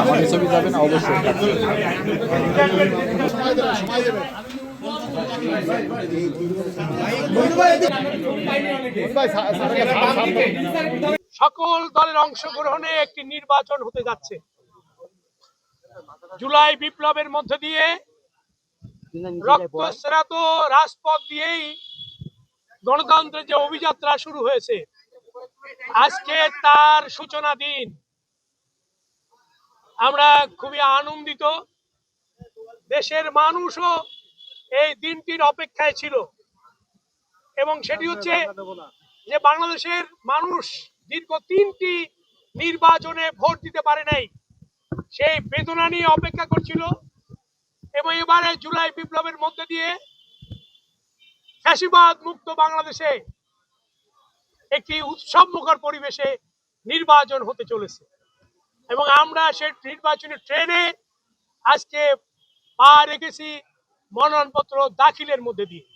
আমাদের ছবি যাবে না অবশ্যই। সকল দলের অংশগ্রহণে একটি নির্বাচন হতে যাচ্ছে। জুলাই বিপ্লবের মধ্য দিয়ে রক্তস্নাত রাজপথ দিয়েই গণতন্ত্রের যে অভিযাত্রা শুরু হয়েছে, আজকে তার সূচনা দিন। আমরা খুবই আনন্দিত। দেশের মানুষও এই দিনটির অপেক্ষায় ছিল এবং সেটি হচ্ছে যে বাংলাদেশের মানুষ দীর্ঘ 3টি নির্বাচনে ভোট দিতে পারে নাই, সেই বেদনা নিয়ে অপেক্ষা করছিল এবং এবারে জুলাই বিপ্লবের মধ্যে দিয়ে ফ্যাসিবাদ মুক্ত বাংলাদেশে একটি উৎসবমুখর পরিবেশে নির্বাচন হতে চলেছে এবং আমরা সেই নির্বাচনী ট্রেনে আজকে পা রেখেছি মনোনয়নপত্র দাখিলের মধ্যে দিয়ে।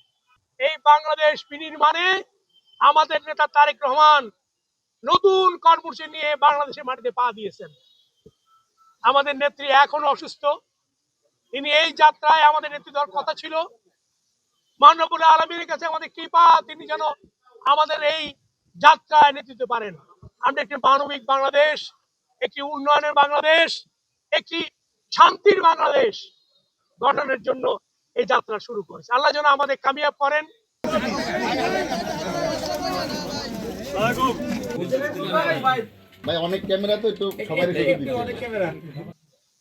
এই বাংলাদেশ বিনির্মাণে আমাদের নেতা তারেক রহমান নতুন কর্মসূচি নিয়ে বাংলাদেশের মাটিতে পা দিয়েছেন। আমাদের নেত্রী এখনো অসুস্থ, তিনি এই যাত্রায় আমাদের নেতৃত্ব দেওয়ার কথা ছিল। মহানবুল আলমীর কাছে আমাদের কৃপা, তিনি যেন আমাদের এই যাত্রায় নেতৃত্ব পারেন। আমরা একটি মানবিক বাংলাদেশ, একটি উন্নয়নের বাংলাদেশ, একটি শান্তির বাংলাদেশ গঠনের জন্য এই যাত্রা শুরু করেছে। আল্লাহ যেন আমাদের কামিয়াব করেন।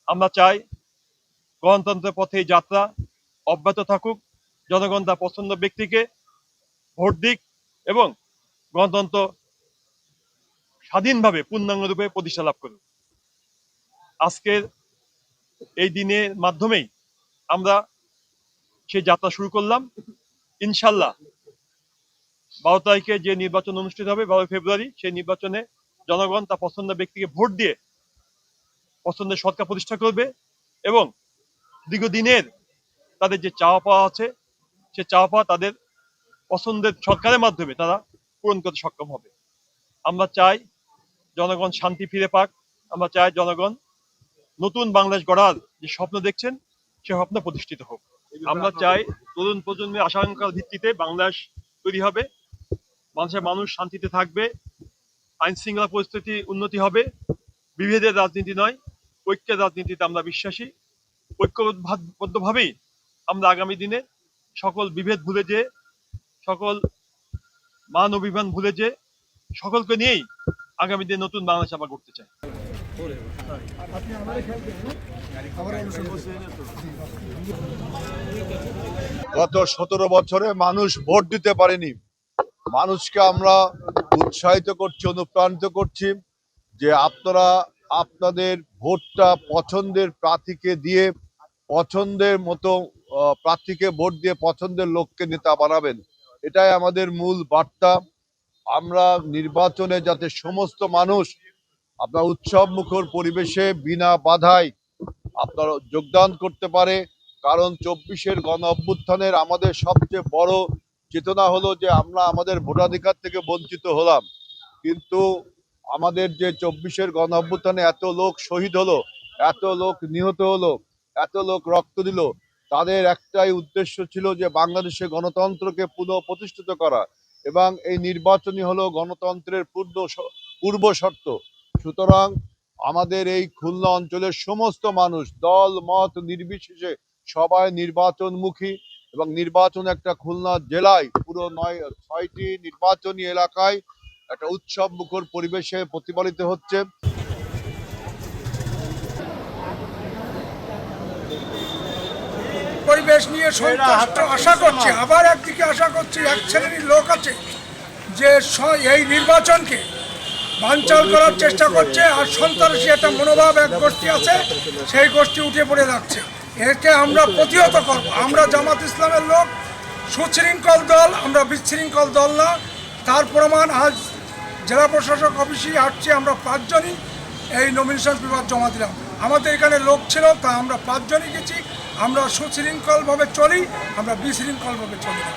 আমরা চাই গণতন্ত্রের পথে এই যাত্রা অব্যাহত থাকুক, জনগণ তার পছন্দ ব্যক্তিকে ভোট দিক এবং গণতন্ত্র স্বাধীনভাবে পূর্ণাঙ্গরূপে প্রতিষ্ঠা লাভ করুক। আজকের এই দিনের মাধ্যমেই আমরা সেই যাত্রা শুরু করলাম। ইনশাল্লাহ 12 তারিখে যে নির্বাচন অনুষ্ঠিত হবে 12 ফেব্রুয়ারি, সেই নির্বাচনে জনগণ তার পছন্দের ব্যক্তিকে ভোট দিয়ে পছন্দের সরকার প্রতিষ্ঠা করবে এবং দীর্ঘদিনের তাদের যে চাওয়া পাওয়া আছে সে চাওয়া পাওয়া তাদের পছন্দের সরকারের মাধ্যমে তারা পূরণ করতে সক্ষম হবে। আমরা চাই জনগণ শান্তি ফিরে পাক। আমরা চাই জনগণ নতুন বাংলাদেশ গড়ার যে স্বপ্ন দেখছেন সে স্বপ্ন প্রতিষ্ঠিত হোক। আমরা চাই তরুণ প্রজন্মের আশঙ্কার ভিত্তিতে বাংলাদেশ তৈরি হবে, বাংলাদেশের মানুষ শান্তিতে থাকবে, আইন শৃঙ্খলা পরিস্থিতি উন্নতি হবে। বিভেদের রাজনীতি নয়, ঐক্যের রাজনীতিতে আমরা বিশ্বাসী। ঐক্যবদ্ধভাবেই আমরা আগামী দিনে সকল বিভেদ ভুলে যে, সকল মান অভিমান ভুলে যে, সকলকে নিয়েই আগামী দিনে নতুন বাংলাদেশ আমরা করতে চাই। গত 17 বছরে মানুষ ভোট দিতে পারেনি। মানুষকে আমরা উৎসাহিত করছি, অনুপ্রাণিত করছি যে আপনারা আপনাদের ভোটটা পছন্দের প্রার্থীকে দিয়ে, পছন্দের মতো প্রার্থীকে ভোট দিয়ে পছন্দের লোককে নেতা বানাবেন। এটাই আমাদের মূল বার্তা। আমরা নির্বাচনে যাতে সমস্ত মানুষ আপনার উৎসব মুখর পরিবেশে বিনা বাধায় আপনার যোগদান করতে পারে। কারণ 24-এর গণ অভ্যুত্থানের আমাদের সবচেয়ে বড় চেতনা হলো যে আমরা আমাদের ভোটাধিকার থেকে বঞ্চিত হলাম, কিন্তু আমাদের যে 24-এর গণ অভ্যুত্থানে এত লোক শহীদ হলো, এত লোক নিহত হলো, এত লোক রক্ত দিল, তাদের একটাই উদ্দেশ্য ছিল যে বাংলাদেশে গণতন্ত্রকে পুনঃ প্রতিষ্ঠিত করা এবং এই নির্বাচনই হলো গণতন্ত্রের পূর্ব শর্ত। সুতরাং আমাদের এই খুলনা অঞ্চলের সমস্ত মানুষ দল মত নির্বিশেষে সবাই নির্বাচনমুখী এবং নির্বাচন একটা খুলনা জেলায় পুরো 6টি নির্বাচনী এলাকায় একটা উৎসব মুখর পরিবেশে প্রতিফলিত হচ্ছে। পরিবেশ নিয়ে সন্তুষ্ট আশা করছি, আবার একদিকে আশা করছি এক শ্রেণীর লোক আছে যে এই নির্বাচনকে বানচাল করার চেষ্টা করছে, আর সন্ত্রাসী একটা মনোভাব এক গোষ্ঠী আছে, সেই গোষ্ঠী উঠে পড়ে যাচ্ছে। একে আমরা প্রতিহত করব। আমরা জামাত ইসলামের লোক, সুশৃঙ্খল দল, আমরা বিশৃঙ্খল দল না। তার প্রমাণ আজ জেলা প্রশাসক অফিসে আসছে, আমরা 5 জনই এই নমিনেশন পেপার জমা দিলাম। আমাদের এখানে লোক ছিল, তা আমরা 5 জনই গেছি। আমরা সুশৃঙ্খলভাবে চলি, আমরা বিশৃঙ্খলভাবে চলি না।